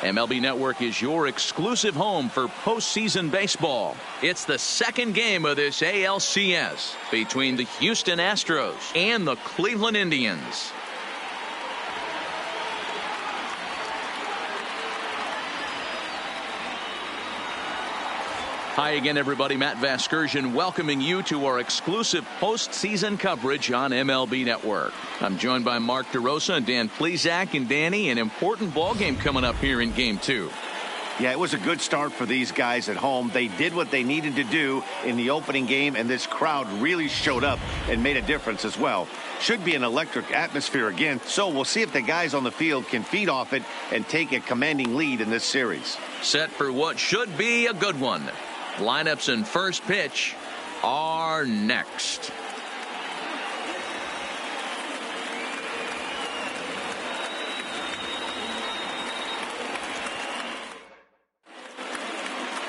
MLB Network is your exclusive home for postseason baseball. It's the second game of this ALCS between the Houston Astros and the Cleveland Indians. Hi again, everybody. Matt Vasgersian welcoming you to our exclusive postseason coverage on MLB Network. I'm joined by Mark DeRosa and Dan Plesac. And Danny, an important ball game coming up here in Game 2. Yeah, it was a good start for these guys at home. They did what they needed to do in the opening game, and this crowd really showed up and made a difference as well. Should be an electric atmosphere again, so we'll see if the guys on the field can feed off it and take a commanding lead in this series. Set for what should be a good one. Lineups and first pitch are next.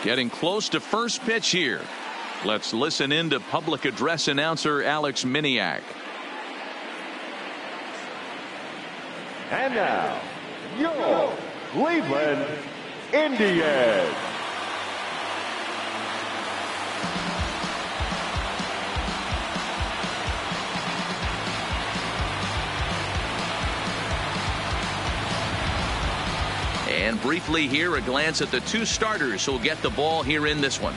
Getting close to first pitch here. Let's listen in to public address announcer Alex Miniak. And now, your Cleveland Indians. And briefly here, a glance at the two starters who'll get the ball here in this one.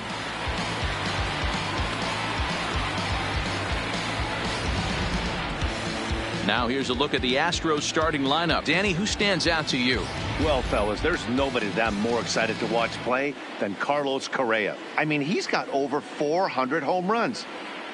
Now here's a look at the Astros starting lineup. Danny, who stands out to you? Well, fellas, there's nobody that I'm more excited to watch play than Carlos Correa. I mean, he's got over 400 home runs.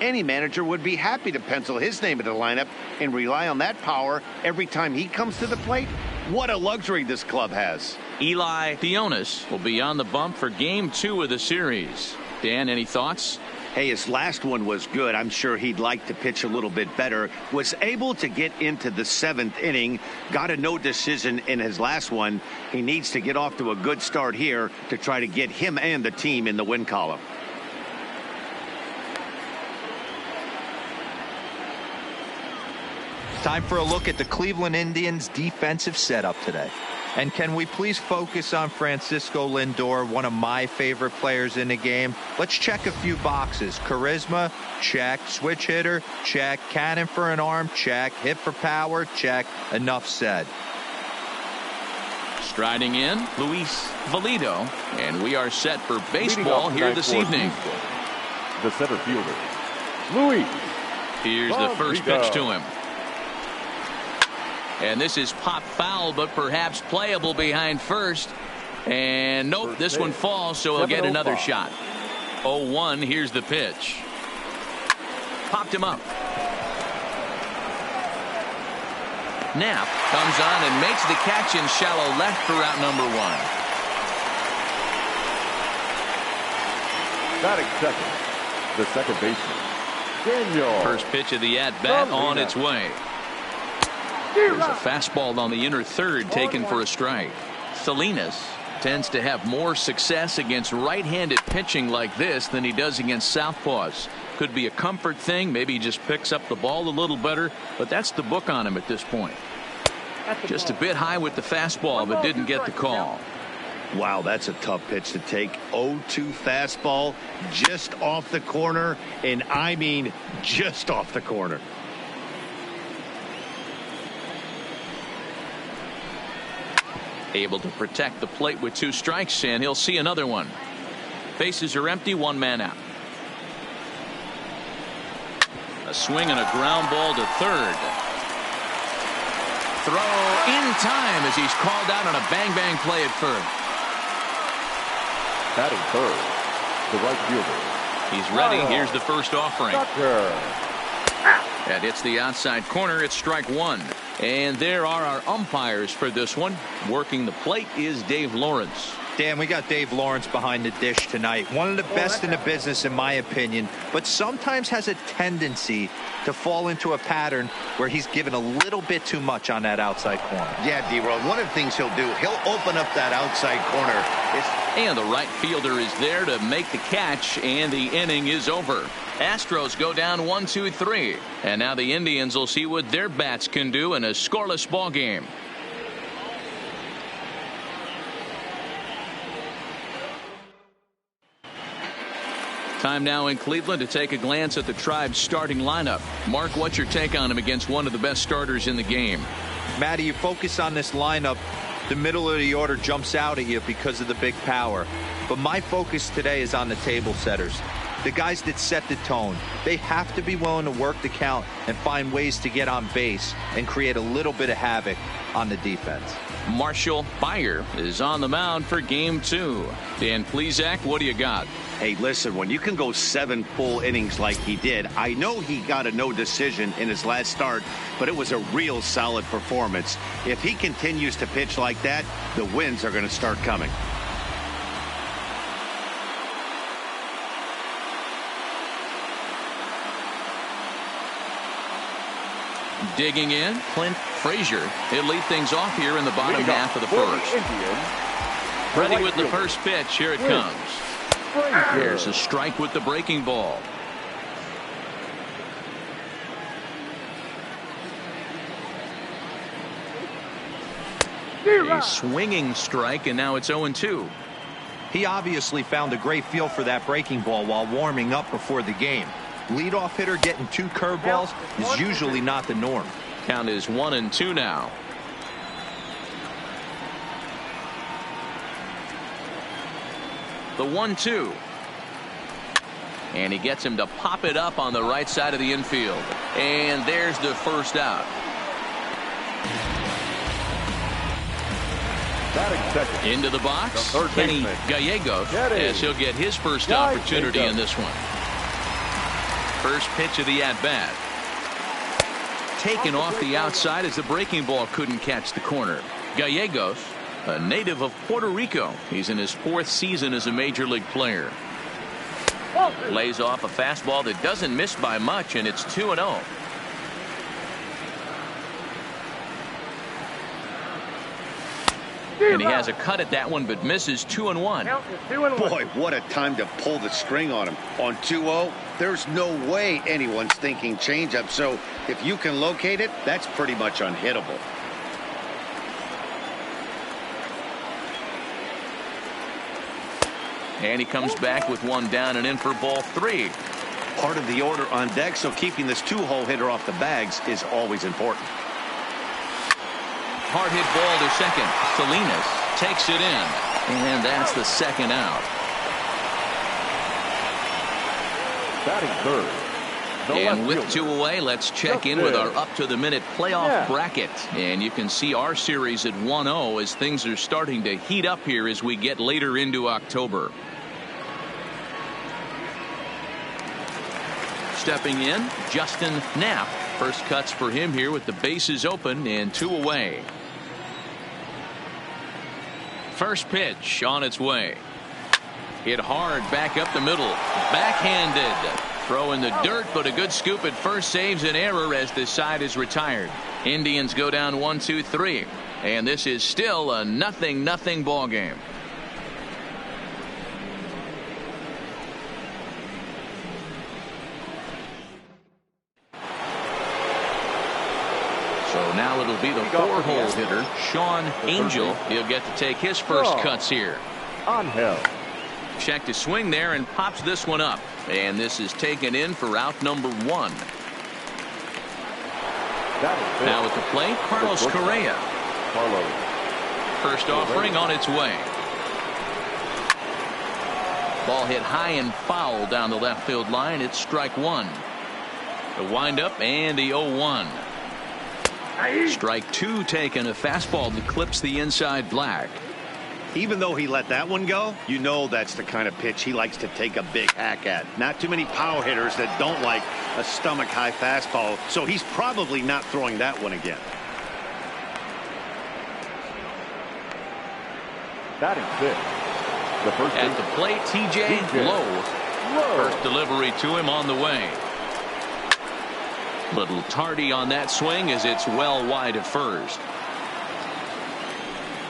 Any manager would be happy to pencil his name in the lineup and rely on that power every time he comes to the plate. What a luxury this club has. Eli Theonis will be on the bump for Game 2 of the series. Dan, any thoughts? Hey, his last one was good. I'm sure he'd like to pitch a little bit better. Was able to get into the 7th inning. Got a no decision in his last one. He needs to get off to a good start here to try to get him and the team in the win column. Time for a look at the Cleveland Indians defensive setup today. And can we please focus on Francisco Lindor, one of my favorite players in the game? Let's check a few boxes. Charisma, check. Switch hitter, check. Cannon for an arm, check. Hit for power, check. Enough said. Striding in, Luis Valido. And we are set for baseball here this evening. The center fielder, Luis. Here's the first pitch to him. And this is pop foul, but perhaps playable behind first. And nope, this one falls, so he'll get another shot. 0-1, here's the pitch. Popped him up. Knapp comes on and makes the catch in shallow left for out number 1. Batting second, the second baseman, Daniel. First pitch of the at-bat on its way. There's a fastball on the inner third taken for a strike. Salinas tends to have more success against right-handed pitching like this than he does against southpaws. Could be a comfort thing. Maybe he just picks up the ball a little better, but that's the book on him at this point. Just a bit high with the fastball, but didn't get the call. Wow, that's a tough pitch to take. 0-2 fastball just off the corner, and I mean just off the corner. Able to protect the plate with 2 strikes, and he'll see another one. Bases are empty, 1 man out. A swing and a ground ball to third. Throw in time as he's called out on a bang-bang play at first. Batting third, the right fielder. He's ready. Here's the first offering. That hits the outside corner. It's strike 1. And there are our umpires for this one. Working the plate is Dave Lawrence. Dan, we got Dave Lawrence behind the dish tonight. One of the best in the business, in my opinion, but sometimes has a tendency to fall into a pattern where he's given a little bit too much on that outside corner. Yeah, D-Roll, one of the things he'll do, he'll open up that outside corner. And the right fielder is there to make the catch, and the inning is over. Astros go down 1-2-3. And now the Indians will see what their bats can do in a scoreless ball game. Time now in Cleveland to take a glance at the Tribe's starting lineup. Mark, what's your take on him against one of the best starters in the game? Matty, you focus on this lineup, the middle of the order jumps out at you because of the big power. But my focus today is on the table setters. The guys that set the tone. They have to be willing to work the count and find ways to get on base and create a little bit of havoc on the defense. Marshall Bayer is on the mound for game 2. Dan Plesac, what do you got? Hey, listen, when you can go 7 full innings like he did, I know he got a no decision in his last start, but it was a real solid performance. If he continues to pitch like that, the wins are going to start coming. Digging in, Clint Frazier. He'll lead things off here in the bottom half of the first. Ready with the first pitch. Here it comes. There's a strike with the breaking ball. A swinging strike, and now it's 0-2. He obviously found a great feel for that breaking ball while warming up before the game. Leadoff hitter getting 2 curveballs is usually not the norm. Count is 1-2 now. The 1-2. And he gets him to pop it up on the right side of the infield. And there's the first out. Into the box, Kenny Gallegos, as he'll get his first opportunity in this one. First pitch of the at-bat. Taken off the outside as the breaking ball couldn't catch the corner. Gallegos, a native of Puerto Rico. He's in his 4th season as a major league player. Lays off a fastball that doesn't miss by much, and it's 2-0. And he has a cut at that one, but misses 2-1. Boy, what a time to pull the string on him. On 2-0, there's no way anyone's thinking changeup. So if you can locate it, that's pretty much unhittable. And he comes back with one down and in for ball 3. Part of the order on deck, so keeping this 2-hole hitter off the bags is always important. Hard hit ball to second. Salinas takes it in, and that's the second out. Batting third. And with 2 away, let's check in with our up-to-the-minute playoff bracket. And you can see our series at 1-0 as things are starting to heat up here as we get later into October. Stepping in, Justin Knapp. First cuts for him here with the bases open and 2 away. First pitch on its way. Hit hard back up the middle. Backhanded. Throw in the dirt, but a good scoop at first saves an error as the side is retired. Indians go down 1-2-3. And this is still a 0-0 ball game. So now it'll be the 4-hole hitter, Sean Angel. He'll get to take his first cuts here. Angel. Check to swing there and pops this one up. And this is taken in for out number 1. Now at the plate, Carlos Correa. First offering on its way. Ball hit high and foul down the left field line. It's strike 1. The windup and the 0-1. Strike 2 taken, a fastball that clips the inside black. Even though he let that one go, you know that's the kind of pitch he likes to take a big hack at. Not too many power hitters that don't like a stomach high fastball, so he's probably not throwing that one again. Batting 5th. The first at the plate, TJ Lowe. First delivery to him on the way. Little tardy on that swing as it's well wide of first.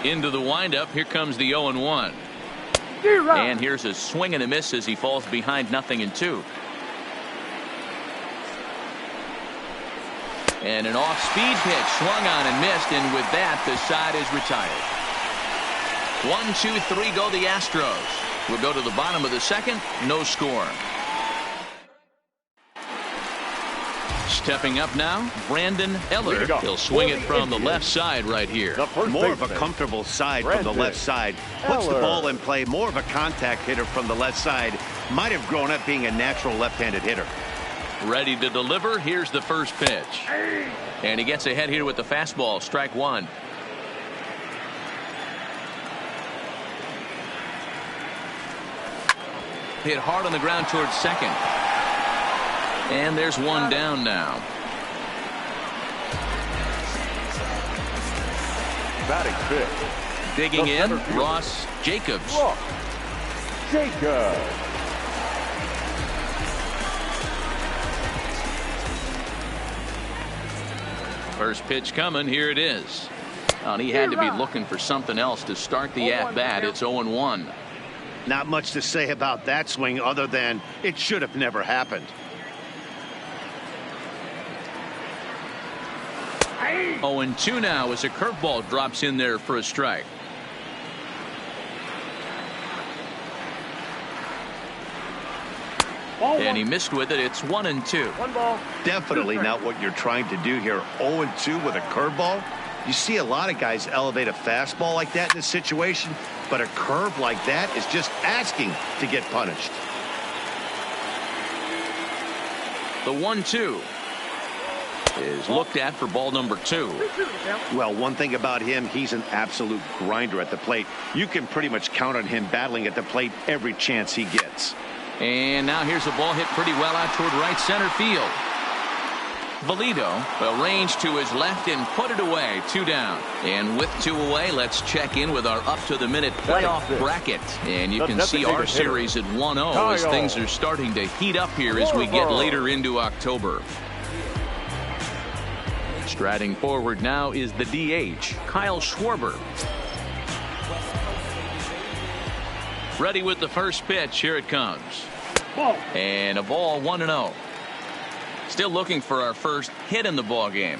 Into the windup. Here comes the 0-1. And here's a swing and a miss as he falls behind 0-2. And an off-speed pitch swung on and missed, and with that the side is retired. 1-2-3 go the Astros. We'll go to the bottom of the second. No score. Stepping up now, Brandon Eller. He'll swing it from the left side right here. More of a comfortable side from the left side. Puts the ball in play. More of a contact hitter from the left side. Might have grown up being a natural left-handed hitter. Ready to deliver. Here's the first pitch. And he gets ahead here with the fastball. Strike one. Hit hard on the ground towards second. And there's one down now. Batting fifth. Digging in, Ross Jacobs. Jacobs. First pitch coming. Here it is. And he had to be looking for something else to start the at-bat. It's 0-1. Not much to say about that swing other than it should have never happened. 0-2 now as a curveball drops in there for a strike. And he missed with it. It's 1-2. Definitely not what you're trying to do here. 0-2 with a curveball. You see a lot of guys elevate a fastball like that in this situation, but a curve like that is just asking to get punished. The 1-2 is looked at for ball number 2. Well, one thing about him, he's an absolute grinder at the plate. You can pretty much count on him battling at the plate every chance he gets. And now here's a ball hit pretty well out toward right center field. Valito arranged to his left and put it away. 2 down. And with 2 away, let's check in with our up-to-the-minute playoff bracket. And you can see our series at 1-0 as things are starting to heat up here as we get later into October. Striding forward now is the DH, Kyle Schwarber. Ready with the first pitch. Here it comes. And a ball, 1-0. Still looking for our first hit in the ball game.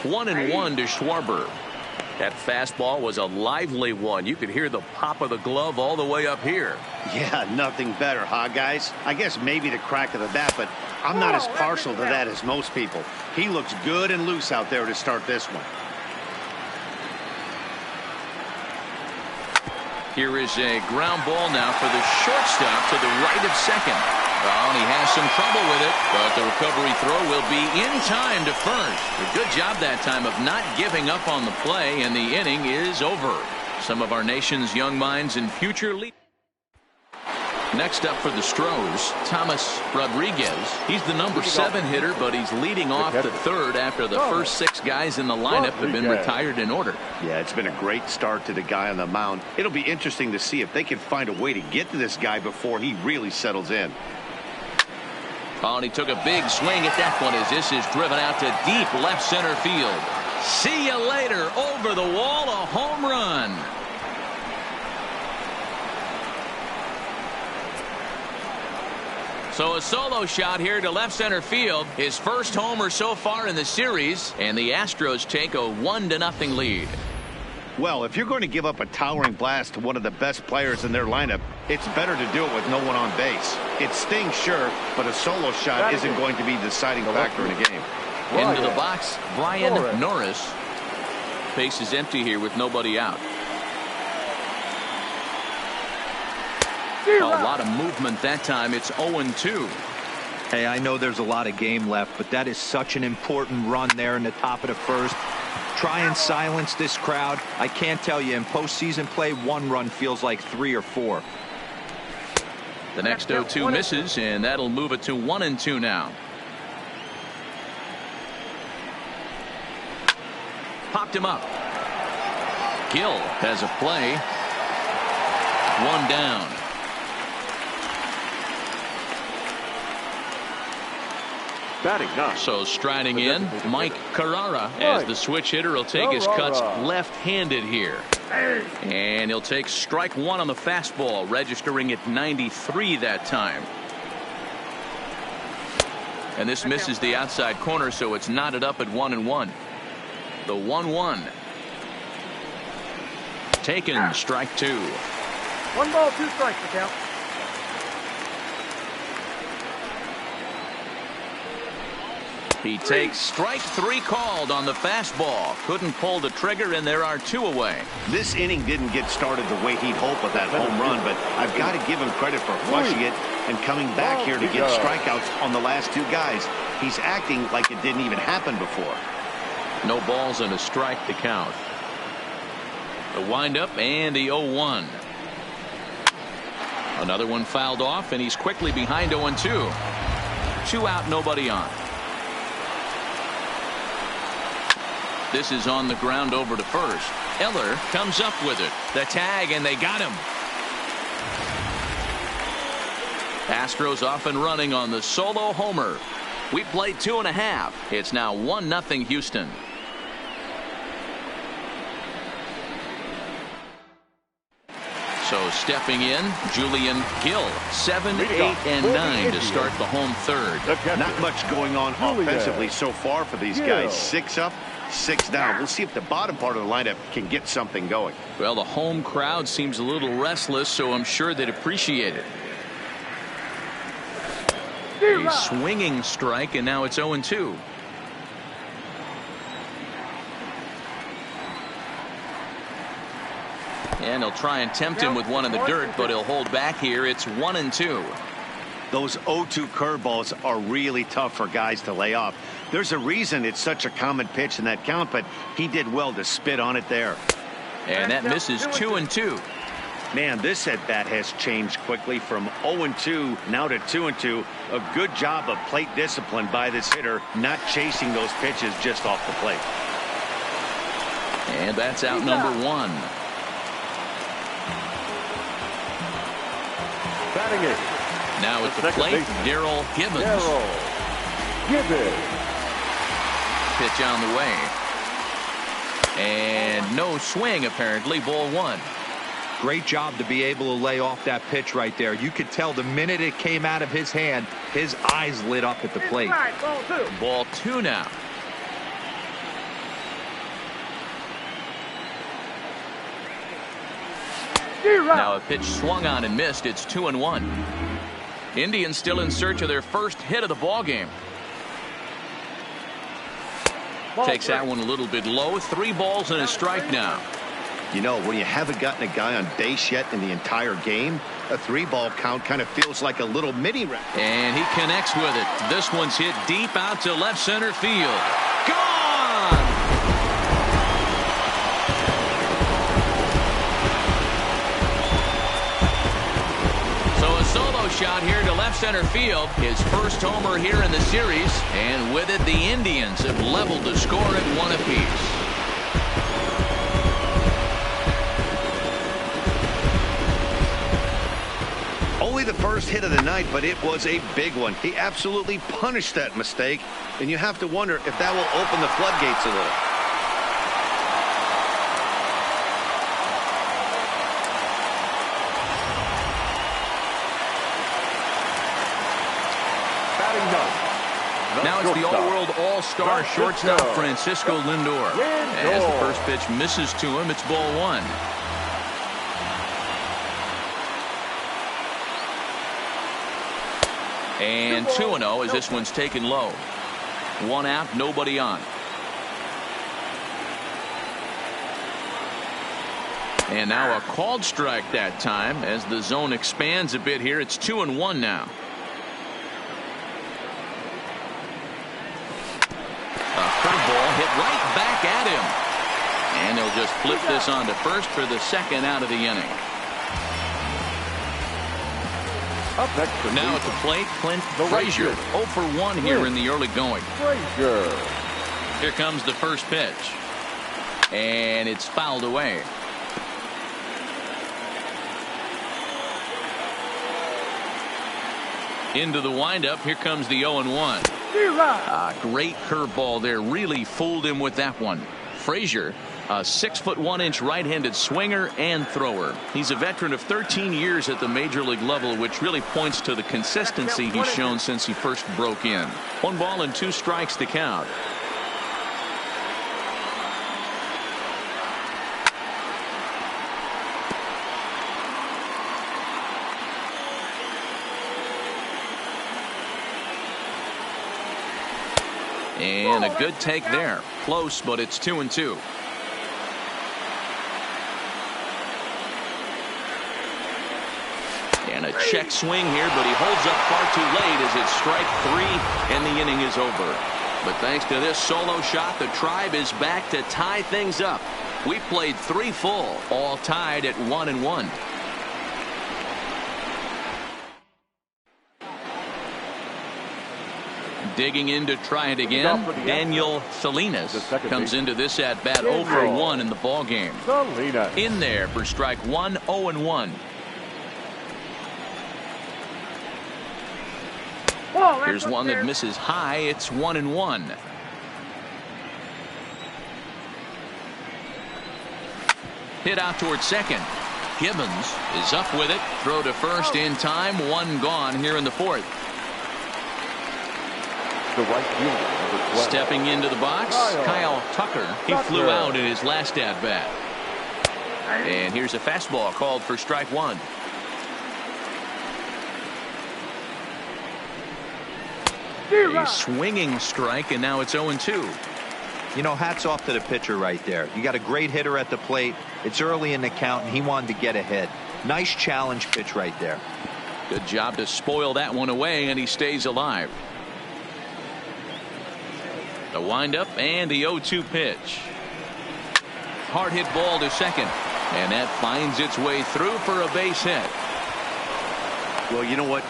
1-1 to Schwarber. That fastball was a lively one. You could hear the pop of the glove all the way up here. Yeah, nothing better, huh, guys? I guess maybe the crack of the bat, but I'm not as partial to that as most people. He looks good and loose out there to start this one. Here is a ground ball now for the shortstop to the right of second. Oh, and he has some trouble with it, but the recovery throw will be in time to first. A good job that time of not giving up on the play, and the inning is over. Some of our nation's young minds and future leaders. Next up for the Stros, Thomas Rodriguez. He's the number 7 hitter, but he's leading off the third after the first 6 guys in the lineup have been retired in order. Yeah, it's been a great start to the guy on the mound. It'll be interesting to see if they can find a way to get to this guy before he really settles in. Oh, and he took a big swing at that one as this is driven out to deep left center field. See you later. Over the wall, a home run. So a solo shot here to left center field. His first homer so far in the series, and the Astros take a 1-0 lead. Well, if you're going to give up a towering blast to one of the best players in their lineup, it's better to do it with no one on base. It stings, sure, but a solo shot isn't going to be the deciding factor in a game. Into the box, Brian Norris. Base is empty here with nobody out. A lot of movement that time. It's 0-2. Hey, I know there's a lot of game left, but that is such an important run there in the top of the first. Try and silence this crowd. I can't tell you, in postseason play, 1 run feels like 3 or 4. The next 0-2 misses, and that'll move it to 1-2 now. Popped him up. Gill has a play. 1 down. So striding in, Mike Carrara as the switch hitter. He'll take his cuts left-handed here. And he'll take strike 1 on the fastball, registering at 93 that time. And this misses the outside corner, so it's knotted up at 1-1. The 1-1. Taken, strike 2. 1 ball, 2 strikes, the count. He takes strike 3 called on the fastball. Couldn't pull the trigger, and there are 2 away. This inning didn't get started the way he'd hoped with that home run, but I've got to give him credit for flushing it and coming back here to get strikeouts on the last 2 guys. He's acting like it didn't even happen before. No balls and a strike to count. The windup and the 0-1. Another one fouled off, and he's quickly behind 0-2. 2 out, nobody on. This is on the ground over to first. Eller comes up with it. The tag, and they got him. Astros off and running on the solo homer. We played 2.5. It's now 1-0 Houston. So stepping in, Julian Gill, 7, 8, and 9 to start the home third. Not much going on offensively so far for these guys. 6 up, 6 down. We'll see if the bottom part of the lineup can get something going. Well, the home crowd seems a little restless, so I'm sure they'd appreciate it. A swinging strike, and now it's 0-2. And he'll try and tempt him with one in the dirt, but he'll hold back here. It's 1-2. Those 0-2 curveballs are really tough for guys to lay off. There's a reason it's such a common pitch in that count, but he did well to spit on it there. And that misses 2-2. Man, this at-bat has changed quickly from 0-2 now to 2-2. A good job of plate discipline by this hitter, not chasing those pitches just off the plate. And that's out number 1. Batting it. Now at the plate, Darrell Gibbons. Pitch on the way. And no swing, apparently. Ball 1. Great job to be able to lay off that pitch right there. You could tell the minute it came out of his hand, his eyes lit up at the plate. Ball 2 now. Now a pitch swung on and missed. It's 2-1. Indians still in search of their first hit of the ball game. Takes that one a little bit low. 3 balls and a strike now. You know, when you haven't gotten a guy on base yet in the entire game, a 3-ball count kind of feels like a little mini round. And he connects with it. This one's hit deep out to left center field. Gone! So a solo shot here to left center field. His first homer here in the series. And with it, the Indians have leveled the score at 1 apiece. Only the first hit of the night, but it was a big one. He absolutely punished that mistake, and you have to wonder if that will open the floodgates a little. Now it's the all-world all-star shortstop Francisco Lindor. As the first pitch misses to him, it's ball 1. And 2-0 as this one's taken low. 1 out, nobody on. And now a called strike that time as the zone expands a bit here. It's 2-1 now. A curveball hit right back at him. And they'll just flip this on to first for the second out of the inning. Up next now at the plate, Clint Frazier. 0 for 1 here in the early going. Here comes the first pitch. And it's fouled away. Into the windup. Here comes the 0-1. Great curveball there. Really fooled him with that one. Frazier, a 6'1" right-handed swinger and thrower. He's a veteran of 13 years at the major league level, which really points to the consistency he's shown since he first broke in. 1 ball and 2 strikes to count. And a good take there. Close, but it's 2-2. And a check swing here, but he holds up far too late as it's strike 3 and the inning is over. But thanks to this solo shot, the Tribe is back to tie things up. We played 3 full, all tied at 1-1. Digging in to try it again, Daniel Salinas comes into this at bat 0 for 1 in the ball game. In there for strike 1, 0-1. Here's one that misses high. It's 1-1. Hit out towards second. Gibbons is up with it. Throw to first in time. 1 gone here in the 4th. The right fielder, stepping into the box, Kyle Tucker. He flew out in his last at bat. And here's a fastball called for strike 1. A swinging strike, and now it's 0-2. You know, hats off to the pitcher right there. You got a great hitter at the plate. It's early in the count, and he wanted to get ahead. Nice challenge pitch right there. Good job to spoil that one away, and he stays alive. The windup and the 0-2 pitch. Hard hit ball to second, and that finds its way through for a base hit. Well, you know what?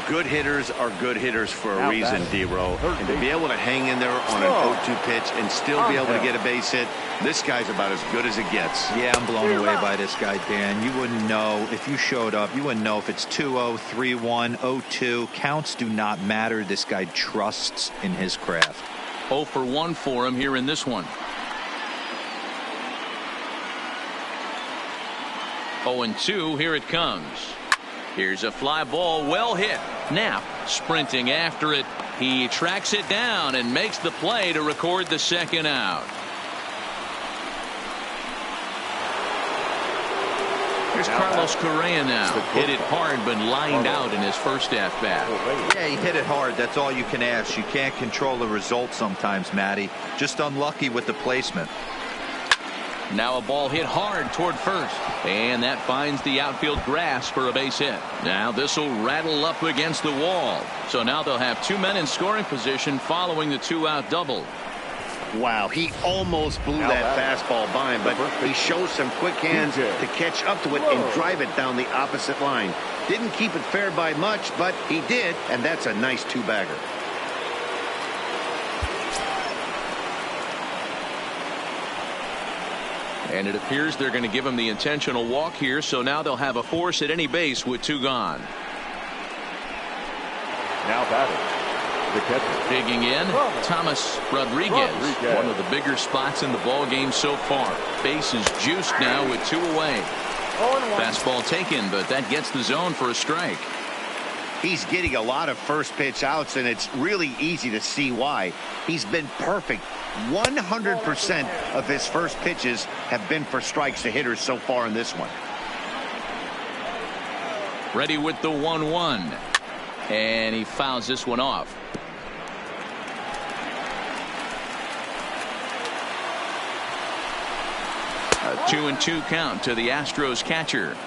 Good hitters are good hitters for a reason, D-Row. And to be able to hang in there on an 0-2 pitch and still be able to get a base hit, this guy's about as good as it gets. Yeah, I'm blown away by this guy, Dan. You wouldn't know if you showed up. You wouldn't know if it's 2-0, 3-1, 0-2. Counts do not matter. This guy trusts in his craft. 0 for 1 for him here in this one. 0-2, here it comes. Here's a fly ball, well hit. Knapp sprinting after it. He tracks it down and makes the play to record the second out. Here's Carlos Correa now. Hit it hard, but lined out in his first at bat. Yeah, he hit it hard. That's all you can ask. You can't control the result sometimes, Matty. Just unlucky with the placement. Now a ball hit hard toward first, and that finds the outfield grass for a base hit. Now this will rattle up against the wall. So now they'll have 2 men in scoring position following the 2-out double. Wow, he almost blew that fastball by him, but he shows some quick hands to catch up to it and drive it down the opposite line. Didn't keep it fair by much, but he did, and that's a nice 2-bagger. And it appears they're going to give him the intentional walk here, so now they'll have a force at any base with 2 gone. Now batting. The catcher. Digging in, Thomas Rodriguez. One of the bigger spots in the ball game so far. Base is juiced now with 2 away. Fastball taken, but that gets the zone for a strike. He's getting a lot of first pitch outs, and it's really easy to see why. He's been perfect. 100% of his first pitches have been for strikes to hitters so far in this one. Ready with the 1-1. And he fouls this one off. A 2-2 count to the Astros catcher.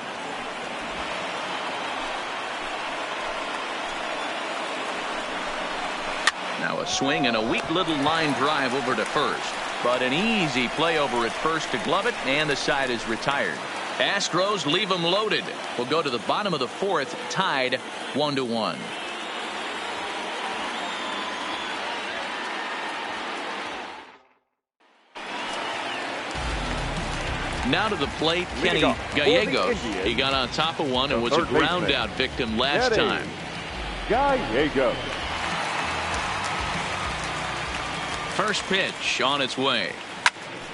Now a swing and a weak little line drive over to first. But an easy play over at first to glove it, and the side is retired. Astros leave them loaded. We'll go to the bottom of the 4th, tied 1-1. Now to the plate, Kenny Gallegos. He got on top of one and was a ground out victim last time. Gallegos. First pitch on its way.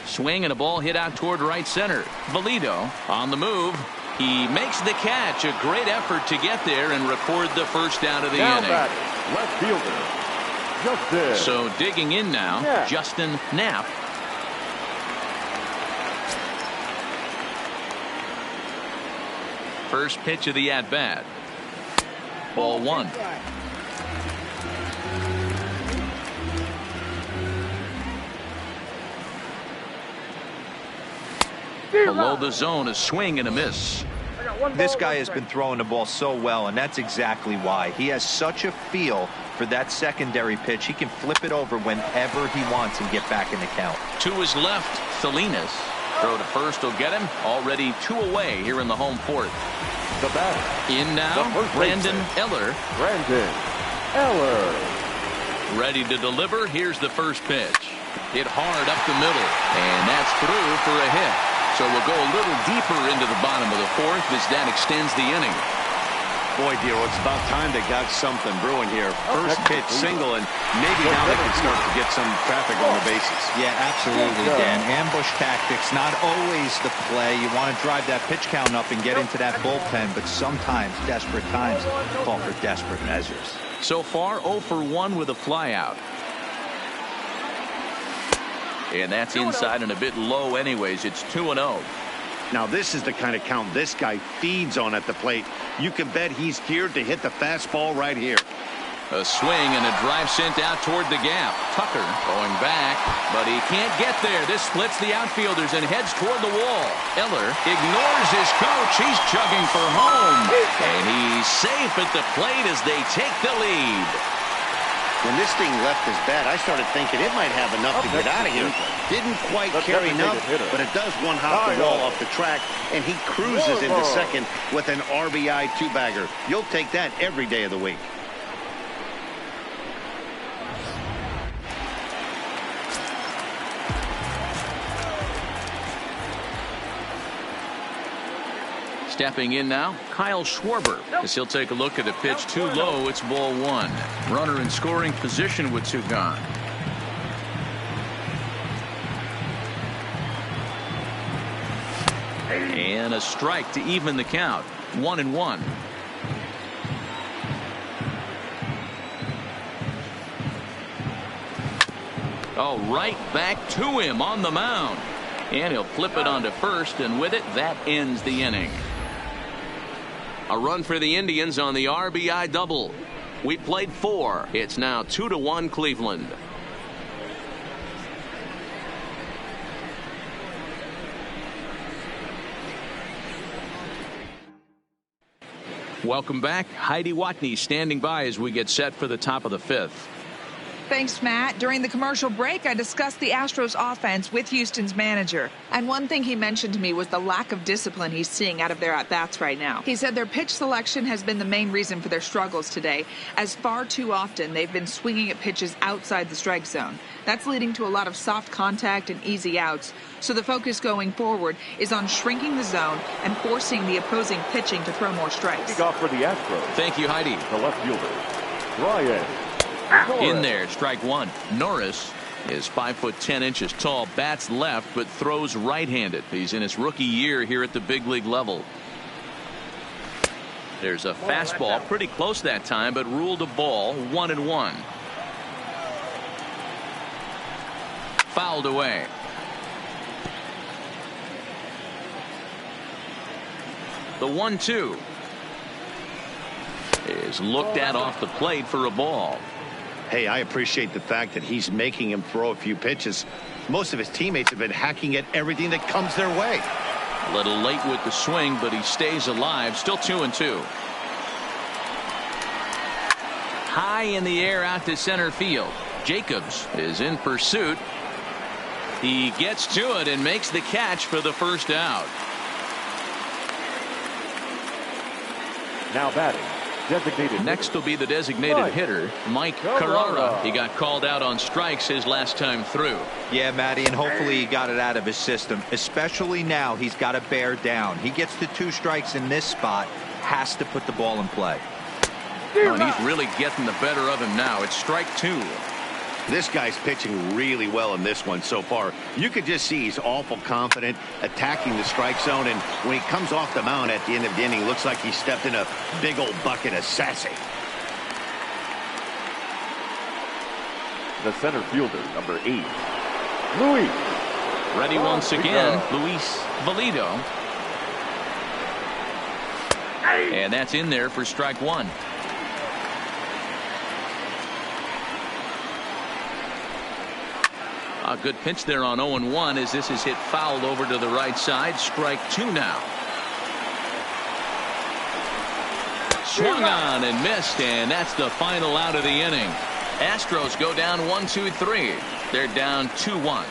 Swing and a ball hit out toward right center. Valido on the move. He makes the catch. A great effort to get there and record the first out of the inning. Left fielder, Justin. So digging in now, Justin Knapp. First pitch of the at-bat. Ball 1. Below the zone, a swing and a miss. This guy has been throwing the ball so well, and that's exactly why. He has such a feel for that secondary pitch. He can flip it over whenever he wants and get back in the count. To his left, Salinas. Throw to first will get him. Already 2 away here in the home fourth. The batter. In now, Brandon Eller. Brandon Eller. Ready to deliver. Here's the first pitch. Hit hard up the middle. And that's through for a hit. So we'll go a little deeper into the bottom of the fourth as that extends the inning. Boy, dear, it's about time they got something brewing here. First pitch single, and maybe now they can start to get some traffic on the bases. Yeah, absolutely, Dan. Ambush tactics, not always the play. You want to drive that pitch count up and get into that bullpen, but sometimes desperate times call for desperate measures. So far, 0 for 1 with a flyout. And that's inside and a bit low anyways. It's 2-0. Now this is the kind of count this guy feeds on at the plate. You can bet he's geared to hit the fastball right here. A swing and a drive sent out toward the gap. Tucker going back, but he can't get there. This splits the outfielders and heads toward the wall. Eller ignores his coach. He's chugging for home. And he's safe at the plate as they take the lead. When this thing left his bat, I started thinking it might have enough to get out of here. Didn't quite carry enough, but it does one hop the wall off the track, and he cruises into second with an RBI two-bagger. You'll take that every day of the week. Stepping in now, Kyle Schwarber, as he'll take a look at a pitch too low. It's ball 1. Runner in scoring position with 2 gone. And a strike to even the count. 1-1. Oh, right back to him on the mound. And he'll flip it onto first, and with it, that ends the inning. A run for the Indians on the RBI double. We played 4. It's now 2-1 Cleveland. Welcome back. Heidi Watney standing by as we get set for the top of the 5th. Thanks, Matt. During the commercial break, I discussed the Astros offense with Houston's manager. And one thing he mentioned to me was the lack of discipline he's seeing out of their at-bats right now. He said their pitch selection has been the main reason for their struggles today, as far too often they've been swinging at pitches outside the strike zone. That's leading to a lot of soft contact and easy outs. So the focus going forward is on shrinking the zone and forcing the opposing pitching to throw more strikes. Kick off for the Astros. Thank you, Heidi. The left fielder, Ryan. In there, strike 1. Norris is 5'10" tall, bats left, but throws right-handed. He's in his rookie year here at the big league level. There's a fastball, pretty close that time, but ruled a ball. 1-1. Fouled away. The 1-2 is looked at off the plate for a ball. Hey, I appreciate the fact that he's making him throw a few pitches. Most of his teammates have been hacking at everything that comes their way. A little late with the swing, but he stays alive. Still 2-2. High in the air out to center field. Jacobs is in pursuit. He gets to it and makes the catch for the first out. Now batting. Designated Next will be the designated hitter, Mike Carrara. He got called out on strikes his last time through. Yeah, Matty, and hopefully he got it out of his system. Especially now, he's got to bear down. He gets the 2 strikes in this spot, has to put the ball in play. Oh, and he's really getting the better of him now. It's strike 2. This guy's pitching really well in this one so far. You could just see he's awful confident, attacking the strike zone, and when he comes off the mound at the end of the inning, looks like he stepped in a big old bucket of sassy. The center fielder, number 8, Luis. Ready once again, Luis Valido. And that's in there for strike 1. A good pitch there on 0-1 as this is hit fouled over to the right side. Strike 2 now. Swung on and missed, and that's the final out of the inning. Astros go down 1-2-3. They're down 2-1.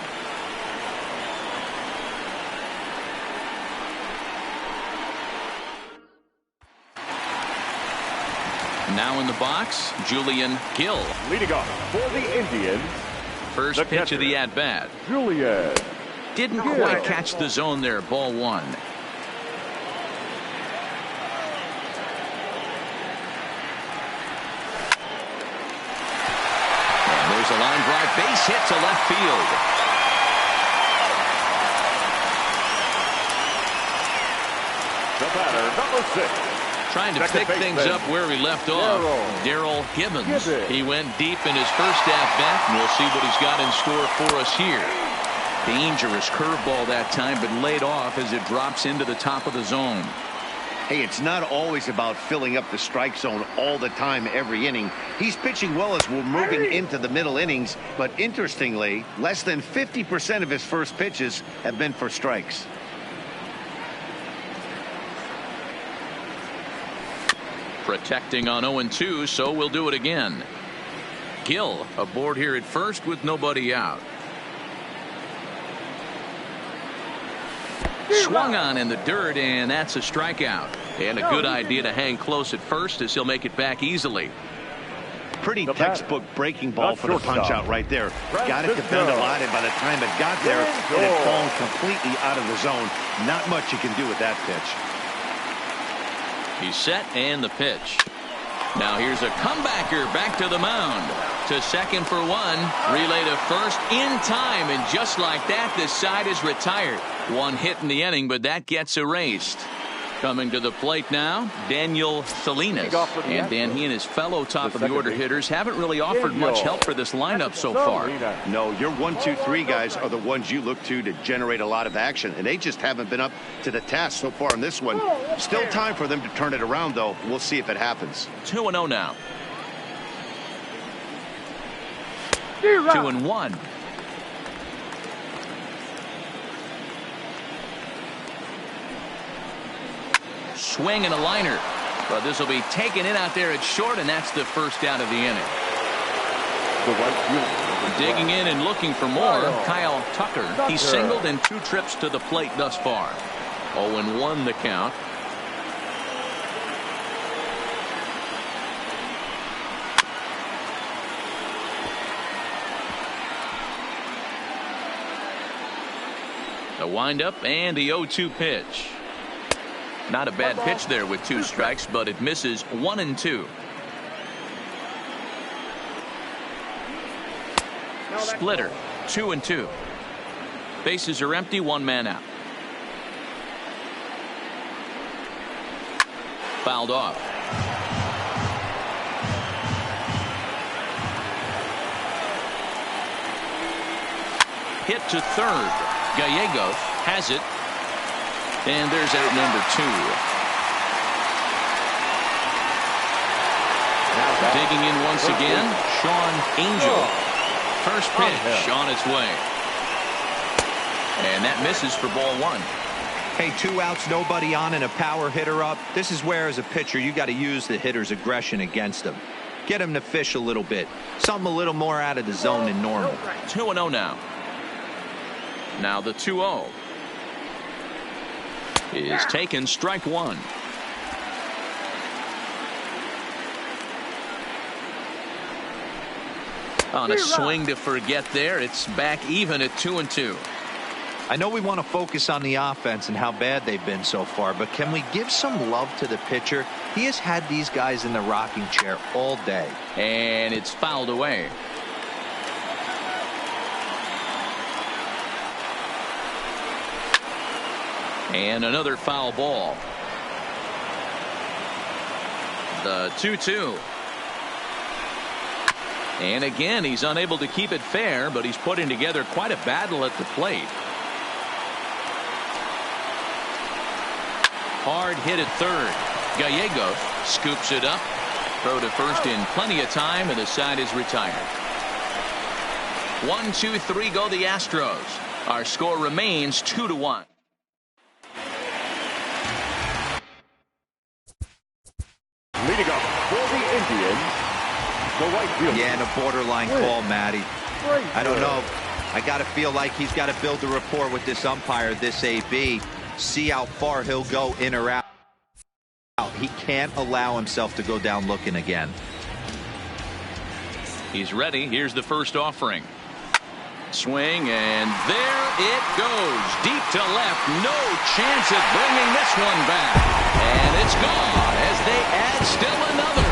Now in the box, Julian Gill. Leading off for the Indians. First pitch of the at-bat. Julian. Didn't quite catch the zone there. Ball 1. And there's a line drive. Base hit to left field. The batter, number 6. Trying to pick things up where we left off. Darryl Gibbons. He went deep in his first at-bat, and we'll see what he's got in store for us here. Dangerous curveball that time, but laid off as it drops into the top of the zone. Hey, it's not always about filling up the strike zone all the time every inning. He's pitching well as we're moving into the middle innings, but interestingly, less than 50% of his first pitches have been for strikes. Protecting on 0-2, so we'll do it again. Gill aboard here at first with nobody out. Swung on in the dirt, and that's a strikeout. And a good idea to hang close at first as he'll make it back easily. Pretty textbook breaking ball for the punch out right there. Got it to bend a lot, and by the time it got there, it had fallen completely out of the zone. Not much you can do with that pitch. He's set, and the pitch. Now here's a comebacker back to the mound. To second for 1. Relay to first in time, and just like that, this side is retired. 1 hit in the inning, but that gets erased. Coming to the plate now, Daniel Salinas. And Dan, he and his fellow top-of-the-order hitters haven't really offered much help for this lineup so far. No, your 1, 2, 3 guys are the ones you look to generate a lot of action, and they just haven't been up to the task so far in this one. Still time for them to turn it around, though. We'll see if it happens. 2-0 now. 2-1. Swing and a liner, but this will be taken in out there at short, and that's the first out of the inning. Digging in and looking for more, Kyle Tucker. He's singled in 2 trips to the plate thus far. 0-1 the count. The windup and the 0-2 pitch. Not a bad pitch there with 2 strikes, but it misses 1-2. Splitter, 2-2. Bases are empty, 1 man out. Fouled off. Hit to third. Gallegos has it. And there's out number 2. Digging in once again, Sean Angel. First pitch on its way. And that misses for ball 1. Hey, 2 outs, nobody on, and a power hitter up. This is where, as a pitcher, you got to use the hitter's aggression against him. Get him to fish a little bit. Something a little more out of the zone than normal. 2-0 now. Now the 2-0. Is taken, strike 1. On a swing to forget there, it's back even at 2-2. I know we want to focus on the offense and how bad they've been so far, but can we give some love to the pitcher? He has had these guys in the rocking chair all day. And it's fouled away. And another foul ball. The 2-2. And again, he's unable to keep it fair, but he's putting together quite a battle at the plate. Hard hit at third. Gallegos scoops it up. Throw to first in plenty of time, and the side is retired. 1, 2, 3 go the Astros. Our score remains 2-1. Leading up for the Indians, the right fielder. Yeah, and a borderline call, Matty. I don't know. I got to feel like he's got to build a rapport with this umpire, this AB, see how far he'll go in or out. He can't allow himself to go down looking again. He's ready. Here's the first offering. Swing, and there it goes. Deep to left. No chance at bringing this one back. And it's gone as they add still another.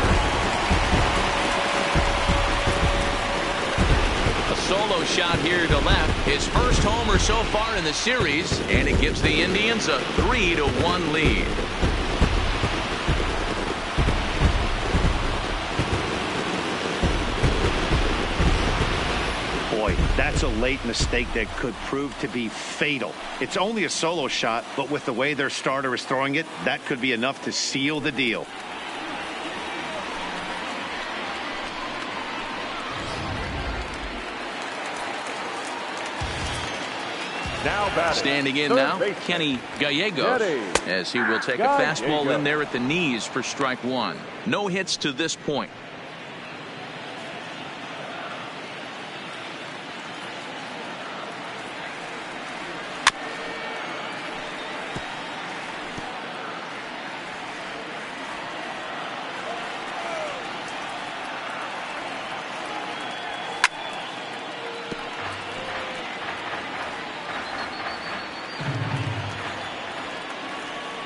A solo shot here to left. His first homer so far in the series, and it gives the Indians a 3-1 lead. Boy, that's a late mistake that could prove to be fatal. It's only a solo shot, but with the way their starter is throwing it, that could be enough to seal the deal. Now batting. Standing in now, Kenny Gallegos, as he will take a fastball in there at the knees for strike one. No hits to this point.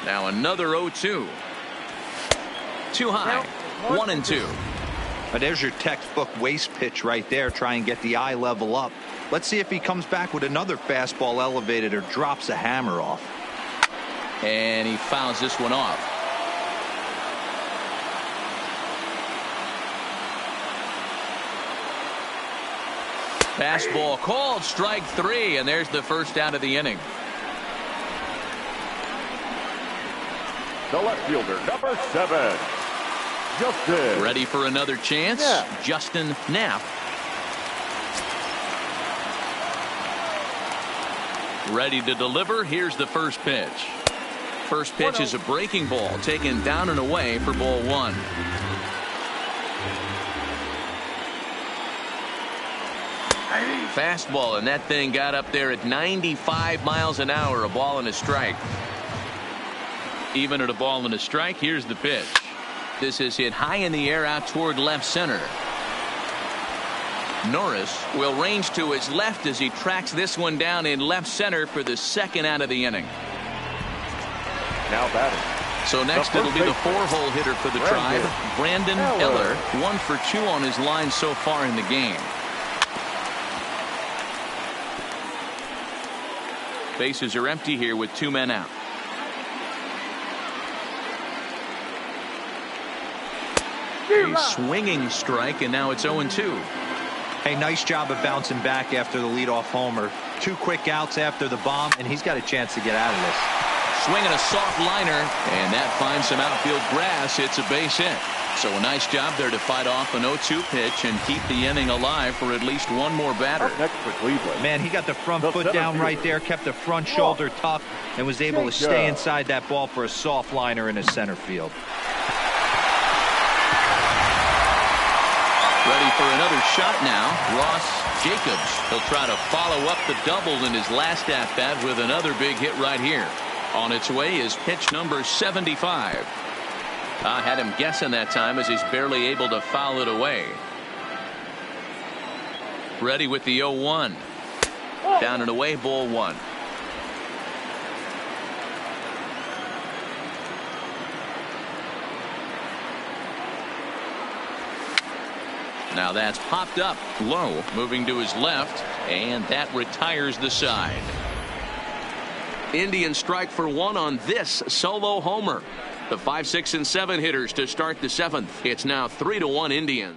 Now another 0-2. Too high. 1-2. But there's your textbook waste pitch right there. Try and get the eye level up. Let's see if he comes back with another fastball elevated or drops a hammer off. And he fouls this one off. Fastball called, strike three, and there's the first out of the inning. The left fielder, number 7, Justin. Ready for another chance? Yeah. Justin Knapp. Ready to deliver. Here's the first pitch. First pitch is a breaking ball taken down and away for ball one. Fastball, and that thing got up there at 95 miles an hour. A ball and a strike. Even at a ball and a strike, here's the pitch. This is hit high in the air out toward left center. Norris will range to his left as he tracks this one down in left center for the second out of the inning. Now batting. So next it'll be the 4-hole hitter for the Tribe, Brandon Eller. 1 for 2 on his line so far in the game. Bases are empty here with 2 men out. A swinging strike, and now it's 0-2. Hey, nice job of bouncing back after the leadoff homer. 2 quick outs after the bomb, and he's got a chance to get out of this. Swinging a soft liner, and that finds some outfield grass. It's a base hit. So a nice job there to fight off an 0-2 pitch and keep the inning alive for at least one more batter. Up next for Cleveland. Man, he got the front foot down right there, kept the front shoulder tough, and was able to stay inside that ball for a soft liner in his center field. Ready for another shot now. Ross Jacobs. He'll try to follow up the double in his last at-bat with another big hit right here. On its way is pitch number 75. I had him guessing that time as he's barely able to foul it away. Ready with the 0-1. Down and away, ball one. Now that's popped up low, moving to his left, and that retires the side. Indians strike for 1 on this solo homer. The 5, 6, and 7 hitters to start the 7th. It's now 3-1 Indians.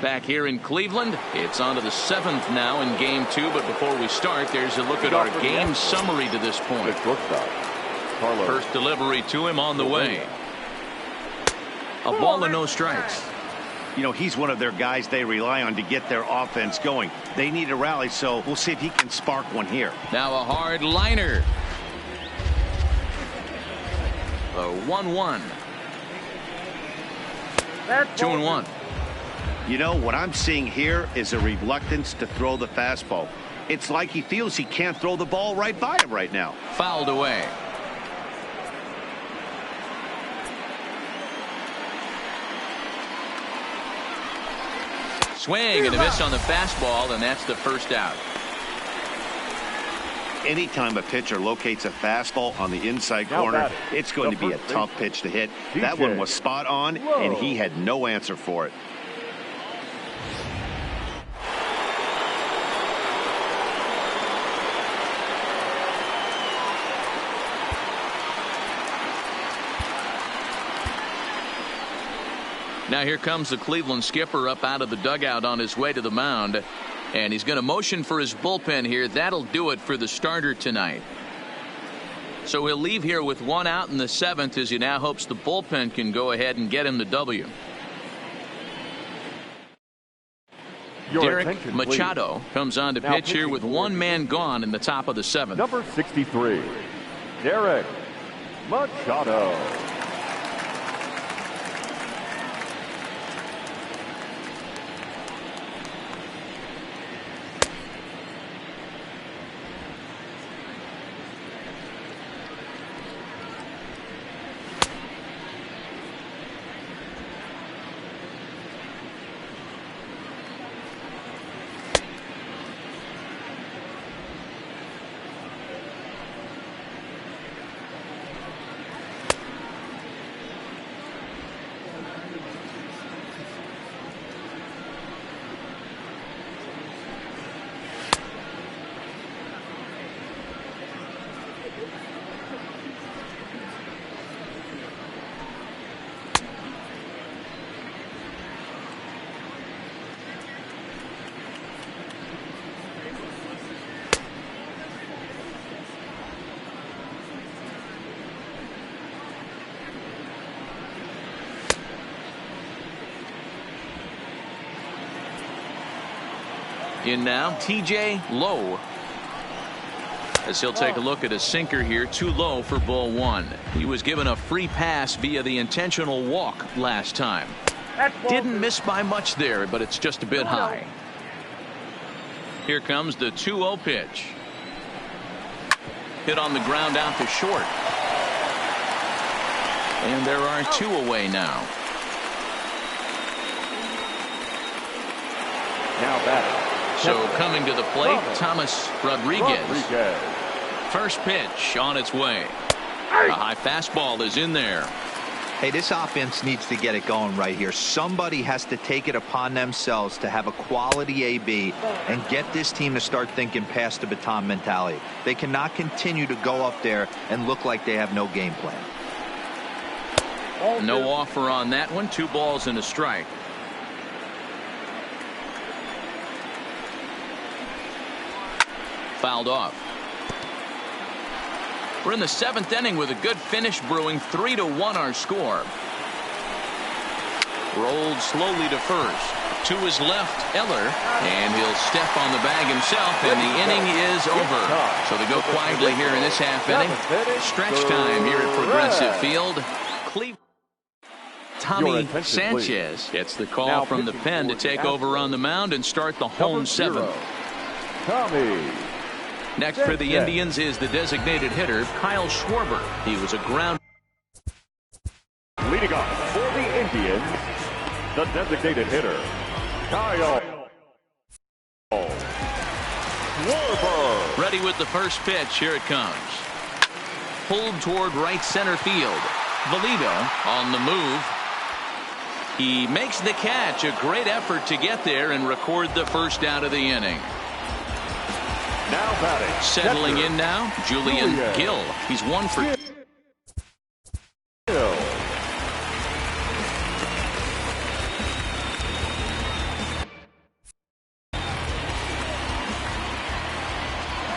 Back here in Cleveland, it's on to the 7th now in game 2. But before we start, there's a look at our game summary to this point. First delivery to him on the way. A ball and no strikes. You know, he's one of their guys they rely on to get their offense going. They need a rally, so we'll see if he can spark one here. Now a hard liner. The 1-1. 2-1. You know, what I'm seeing here is a reluctance to throw the fastball. It's like he feels he can't throw the ball right by him right now. Fouled away. Swing and a miss on the fastball, and that's the first out. Anytime a pitcher locates a fastball on the inside corner, it's going to be a tough pitch to hit. That one was spot on, and he had no answer for it. Now here comes the Cleveland skipper up out of the dugout on his way to the mound. And he's going to motion for his bullpen here. That'll do it for the starter tonight. So he'll leave here with one out in the seventh as he now hopes the bullpen can go ahead and get him the W. Derek Machado comes on to pitch here with one man gone in the top of the seventh. Number 63, Derek Machado. In now, TJ Lowe, as he'll take a look at a sinker here, too low for ball one. He was given a free pass via the intentional walk last time. Didn't miss by much there, but it's just a bit high. Here comes the 2-0 pitch. Hit on the ground out to short. And there are two away now. Now batting. So coming to the plate, Thomas Rodriguez. First pitch on its way. A high fastball is in there. Hey, this offense needs to get it going right here. Somebody has to take it upon themselves to have a quality AB and get this team to start thinking past the baton mentality. They cannot continue to go up there and look like they have no game plan. No offer on that one. 2 balls and a strike. Fouled off. We're in the 7th inning with a good finish brewing. 3-1 our score. Rolled slowly to first. To his left, Eller, and he'll step on the bag himself, and the inning is over. So they go quietly here in this half inning. Stretch time here at Progressive Field. Cleveland. Tommy Sanchez gets the call from the pen to take over on the mound and start the home 7th. Tommy. Next for the Indians is the designated hitter, Kyle Schwarber. He was a ground. Leading off for the Indians, the designated hitter, Kyle Schwarber. Ready with the first pitch. Here it comes. Pulled toward right center field. Valito on the move. He makes the catch. A great effort to get there and record the first out of the inning. Now batting. Settling in now, Julian Gill. He's 1 for 2.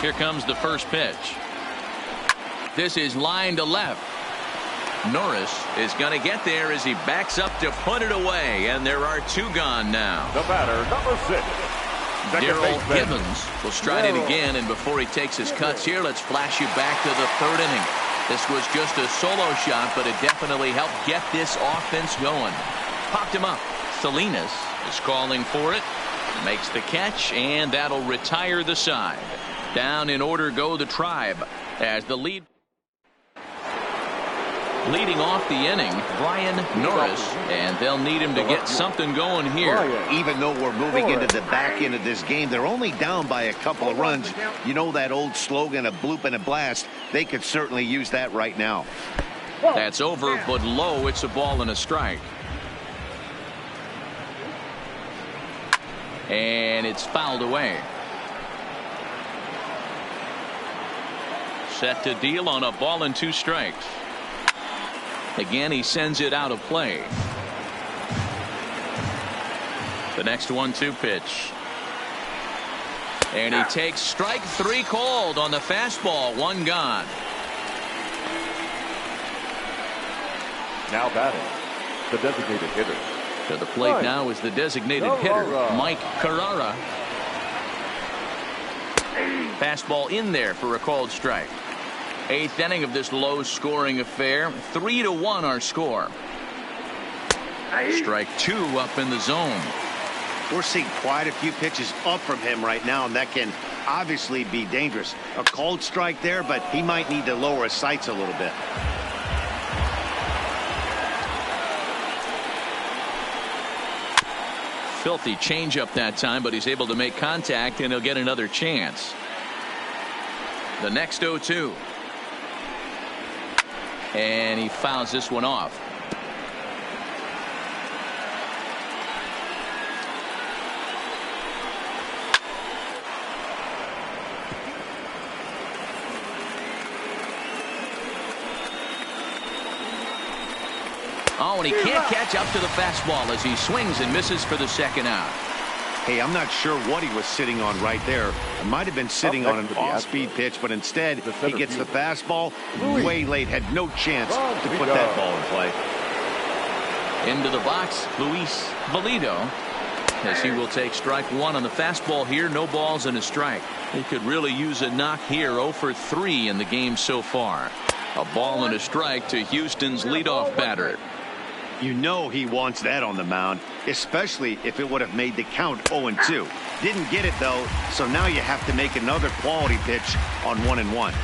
Here comes the first pitch. This is line to left. Norris is going to get there as he backs up to put it away, and there are 2 gone now. The batter, number 6. Daryl Gibbons will stride in again, and before he takes his cuts here, let's flash you back to the 3rd inning. This was just a solo shot, but it definitely helped get this offense going. Popped him up. Salinas is calling for it. Makes the catch, and that'll retire the side. Down in order go the Tribe as the lead. Leading off the inning, Brian Norris, and they'll need him to get something going here. Even though we're moving into the back end of this game, they're only down by a couple of runs. You know that old slogan, a bloop and a blast? They could certainly use that right now. That's over, but low. It's a ball and a strike. And it's fouled away. Set to deal on a ball and 2 strikes. Again, he sends it out of play. The next 1-2 pitch. And he takes strike 3 called on the fastball. 1 gone. Now batting, the designated hitter. To the plate now is the designated hitter, Mike Carrara. Fastball in there for a called strike. 8th inning of this low-scoring affair. 3-1 our score. Strike 2 up in the zone. We're seeing quite a few pitches up from him right now, and that can obviously be dangerous. A called strike there, but he might need to lower his sights a little bit. Filthy changeup that time, but he's able to make contact, and he'll get another chance. The next 0-2. And he fouls this one off. Oh, and he can't catch up to the fastball as he swings and misses for the 2nd out. Hey, I'm not sure what he was sitting on right there. It might have been sitting on an off-speed pitch, but instead he gets the fastball way late. Had no chance to put that ball in play. Into the box, Luis Valido, as he will take strike 1 on the fastball here. No balls and a strike. He could really use a knock here. 0 for 3 in the game so far. A ball and a strike to Houston's leadoff batter. You know he wants that on the mound, especially if it would have made the count 0-2. Didn't get it, though, so now you have to make another quality pitch on 1-1.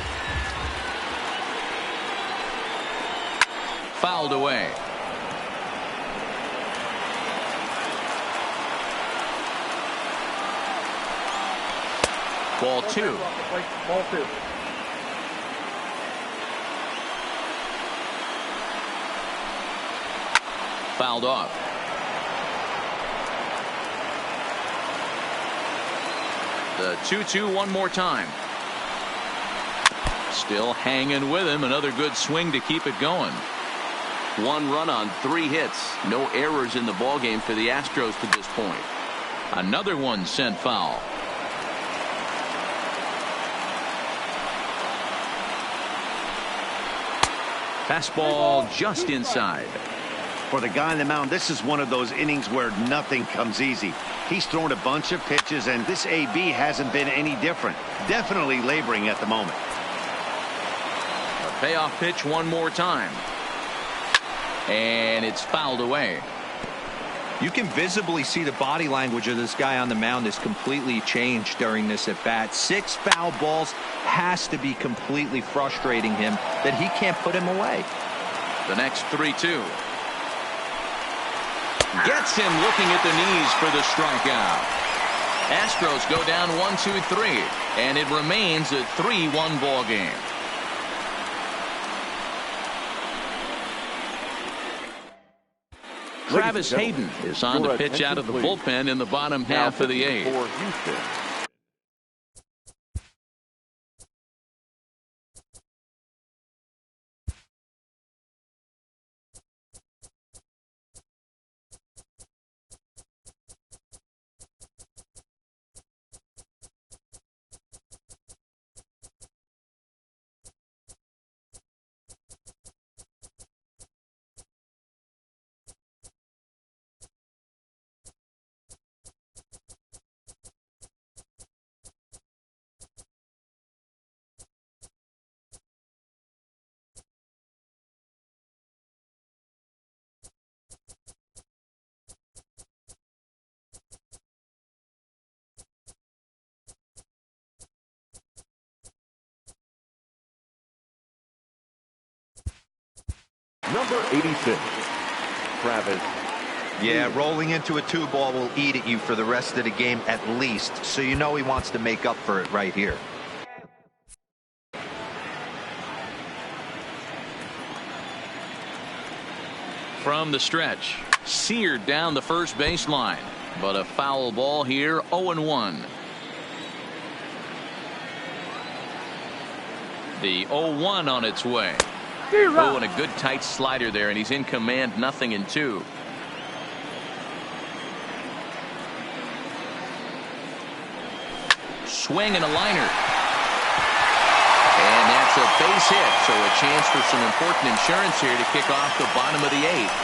Fouled away. Ball 2. Ball 2. Fouled off. The 2-2 one more time. Still hanging with him. Another good swing to keep it going. 1 run on 3 hits. No errors in the ballgame for the Astros to this point. Another one sent foul. Fastball just inside. For the guy on the mound, this is one of those innings where nothing comes easy. He's thrown a bunch of pitches, and this AB hasn't been any different. Definitely laboring at the moment. A payoff pitch one more time. And it's fouled away. You can visibly see the body language of this guy on the mound is completely changed during this at bat. 6 foul balls has to be completely frustrating him that he can't put him away. The next 3-2. Gets him looking at the knees for the strikeout. Astros go down 1-2-3, and it remains a 3-1 ball game. Travis Hayden is on to pitch out of the bullpen in the bottom half of the 8th. Number 86, Travis. Yeah, rolling into a 2-ball will eat at you for the rest of the game at least, so you know he wants to make up for it right here. From the stretch, seared down the first baseline, but a foul ball here. 0-1. The 0-1 on its way. Oh, and a good tight slider there, and he's in command. 0-2. Swing and a liner. And that's a base hit, so a chance for some important insurance here to kick off the bottom of the 8th.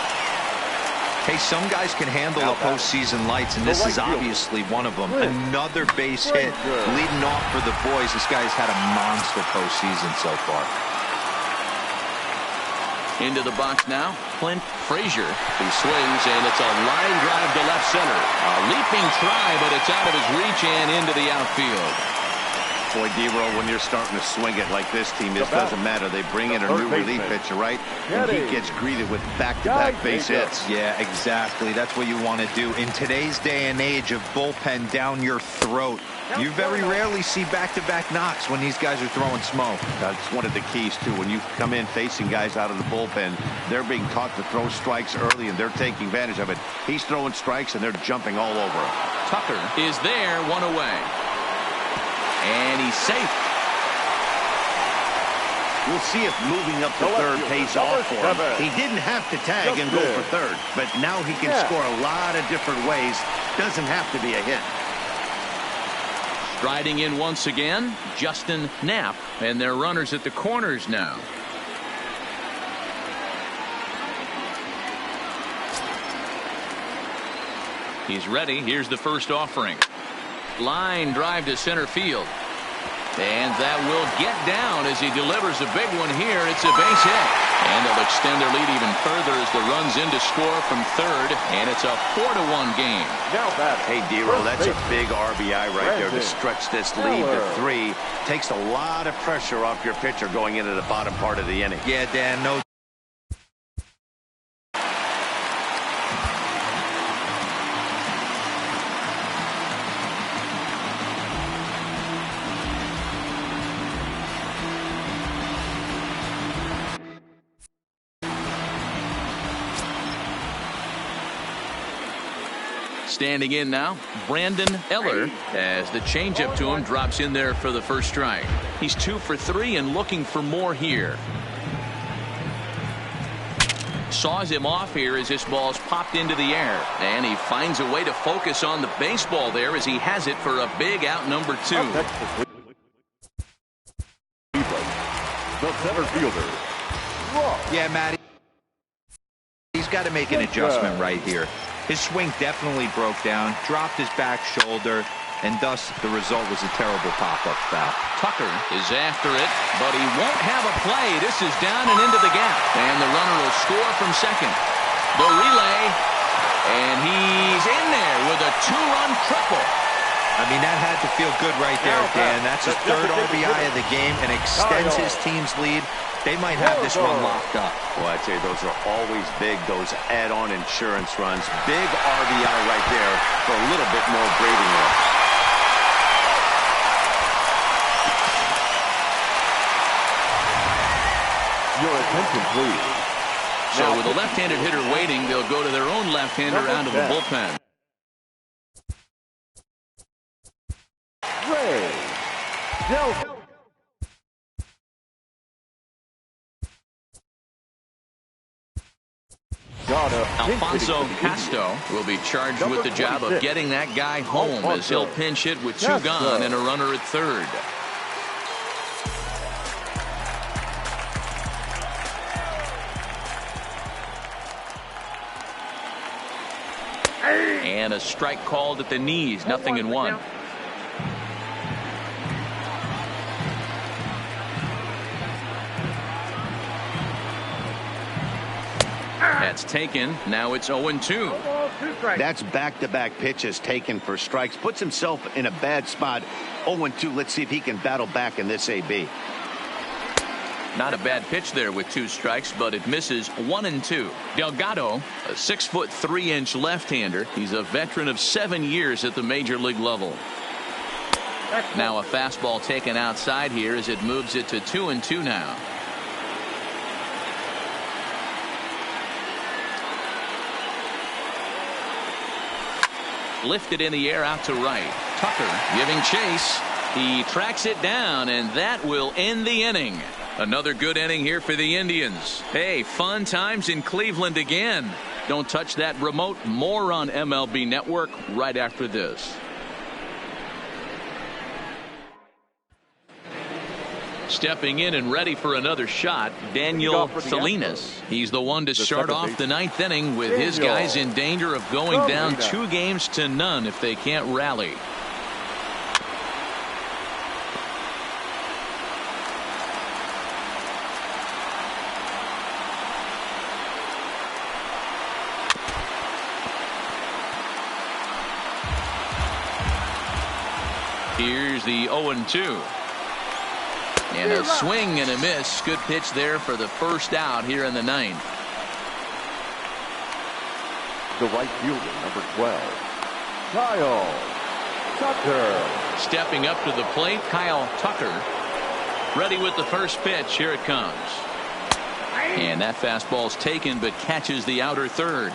Hey, some guys can handle the postseason lights, and this is obviously one of them. Another base hit leading off for the boys. This guy's had a monster postseason so far. Into the box now, Clint Frazier. He swings, and it's a line drive to left center. A leaping try, but it's out of his reach and into the outfield. Boy, D-Roll, when you're starting to swing it like this team, it doesn't matter. They bring in a new relief pitcher, right? And he gets greeted with back-to-back base hits. Yeah, exactly. That's what you want to do. In today's day and age of bullpen down your throat, you very rarely see back-to-back knocks when these guys are throwing smoke. That's one of the keys, too. When you come in facing guys out of the bullpen, they're being taught to throw strikes early, and they're taking advantage of it. He's throwing strikes, and they're jumping all over him. Tucker is there, 1 away. And he's safe. We'll see if moving up to third pays off for him. He didn't have to tag and go for third, but now he can score a lot of different ways. Doesn't have to be a hit. Striding in once again, Justin Knapp, and their runners at the corners now. He's ready. Here's the first offering. Line drive to center field. And that will get down as he delivers a big one here. It's a base hit. And they'll extend their lead even further as the run's in to score from third. And it's a 4-1 game. Now back. Hey, D-Roll, that's a big RBI right there to stretch this lead to 3. Takes a lot of pressure off your pitcher going into the bottom part of the inning. Yeah, Dan, no. Standing in now, Brandon Eller, as the changeup to him drops in there for the first strike. He's 2 for 3 and looking for more here. Saws him off here as this ball's popped into the air. And he finds a way to focus on the baseball there as he has it for a big out number 2. The center fielder. Yeah, Matty. He's got to make an adjustment right here. His swing definitely broke down, dropped his back shoulder, and thus the result was a terrible pop-up foul. Tucker is after it, but he won't have a play. This is down and into the gap. And the runner will score from second. The relay, and he's in there with a 2-run triple. I mean, that had to feel good right there, Dan. That's his third RBI of the game and extends his team's lead. They might have this one locked up. Well, I'd say those are always big, those add-on insurance runs. Big RBI right there for a little bit more breathing room. Your attention, please. So with a left-handed hitter waiting, they'll go to their own left-hander out of the bullpen. Ray Del. Alfonso Casto will be charged with the job of getting that guy home as he'll pinch hit with 2 gone and a runner at third. And a strike called at the knees, 0-1. That's taken. Now it's 0-2. That's back-to-back pitches taken for strikes. Puts himself in a bad spot. 0-2. Let's see if he can battle back in this AB. Not a bad pitch there with 2 strikes, but it misses 1-2. Delgado, a 6'3" left-hander. He's a veteran of 7 years at the major league level. Now a fastball taken outside here as it moves it to 2-2 now. Lifted in the air out to right. Tucker giving chase. He tracks it down, and that will end the inning. Another good inning here for the Indians. Hey, fun times in Cleveland again. Don't touch that remote. More on MLB Network right after this. Stepping in and ready for another shot, Daniel Salinas. He's the one to start off the 9th inning with his guys in danger of going down 2-0 if they can't rally. Here's the 0-2. And a swing and a miss. Good pitch there for the first out here in the 9th. The right fielder, number 12, Kyle Tucker. Stepping up to the plate, Kyle Tucker. Ready with the first pitch. Here it comes. And that fastball's taken but catches the outer third.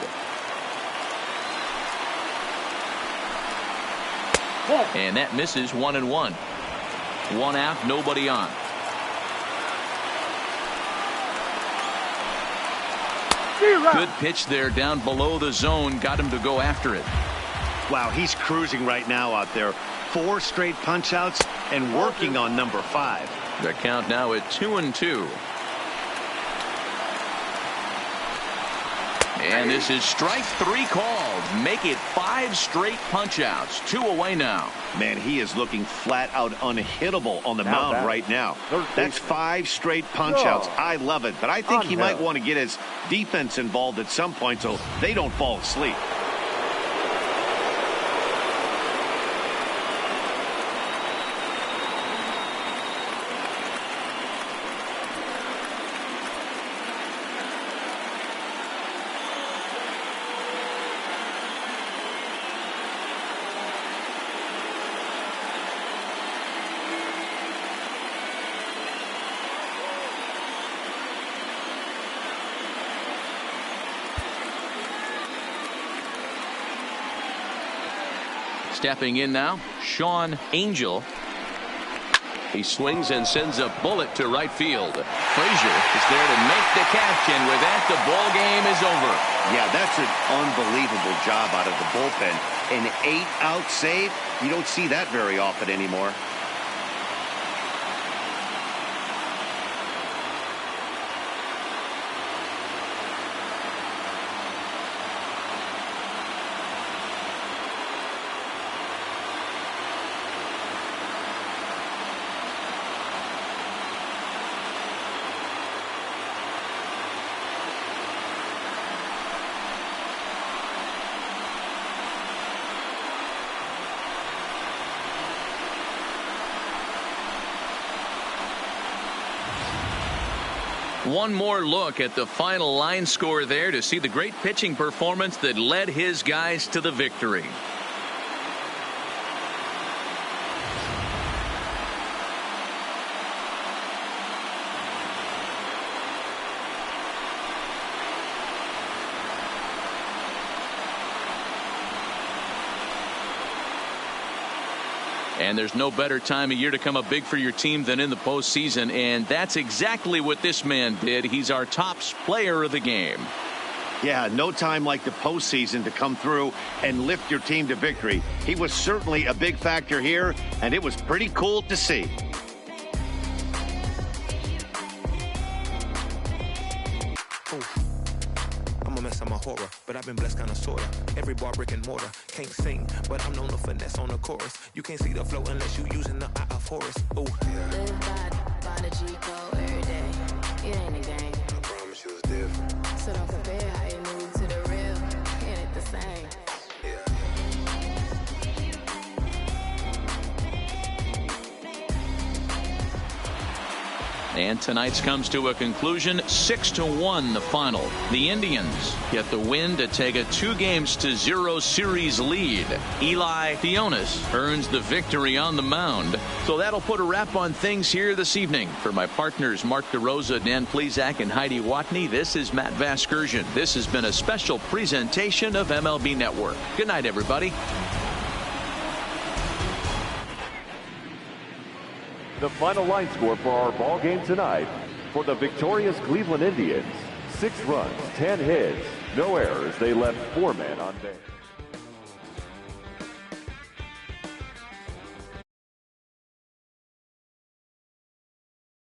And that misses 1-1. 1 out, nobody on. Good pitch there down below the zone. Got him to go after it. Wow, he's cruising right now out there. 4 straight punch outs and working on number 5. The count now at 2-2. And this is strike 3 called. Make it 5 straight punch outs. 2 away now. Man, he is looking flat out unhittable on the mound right now. That's 5 straight punch outs. I love it, but I think he might want to get his defense involved at some point so they don't fall asleep. Stepping in now, Sean Angel. He swings and sends a bullet to right field. Frazier is there to make the catch, and with that, the ball game is over. Yeah, that's an unbelievable job out of the bullpen. An 8-out save, you don't see that very often anymore. One more look at the final line score there to see the great pitching performance that led his guys to the victory. And there's no better time of year to come up big for your team than in the postseason, and that's exactly what this man did. He's our top player of the game. Yeah, no time like the postseason to come through and lift your team to victory. He was certainly a big factor here, and it was pretty cool to see. I'm a horror, but I've been blessed kind of sorta. Every bar brick and mortar. Can't sing, but I'm known to finesse on the chorus. You can't see the flow unless you using the eye of Horus. Ooh. Live by the G code every day. It ain't a game. I promise you it's different. So don't compare how you move to the real. It ain't the same. And tonight's comes to a conclusion, 6-1 the final. The Indians get the win to take a 2-0 series lead. Eli Theonis earns the victory on the mound. So that'll put a wrap on things here this evening. For my partners Mark DeRosa, Dan Plezak, and Heidi Watney, this is Matt Vasgersian. This has been a special presentation of MLB Network. Good night, everybody. The final line score for our ball game tonight: for the victorious Cleveland Indians, 6 runs, 10 hits, no errors. They left 4 men on base.